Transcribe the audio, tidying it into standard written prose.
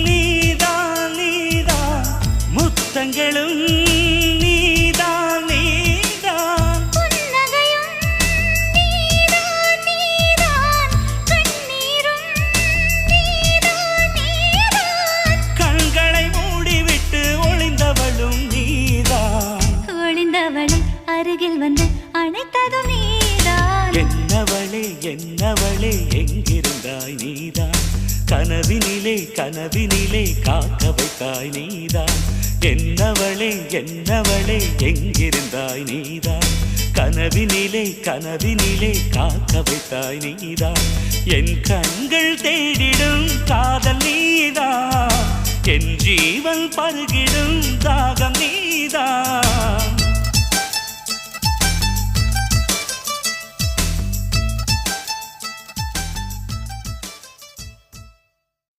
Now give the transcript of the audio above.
நீதான் நீதான் முத்தங்களும் நீதான் நீதான் புன்னகையும் நீதான் நீதான் கண்ணீரும் நீதான் நீதான் கண்களை மூடிவிட்டு ஒளிந்தவளும் நீதான் ஒளிந்தவளை அருகில் வந்து அணைத்ததும் நீதான் என்னவளே என்னவளே எங்கிருந்தாய் நீதான் கனவினிலே கனவினிலே காக்க வைத்தாய் நீதான் என்னவளே என்னவளே எங்கிருந்தாய் நீதான் கனவினிலே கனவினிலே காக்க வைத்தாய் நீதான் என் கண்கள் தேடிடும் காதல் நீதான் என் ஜீவன் பருக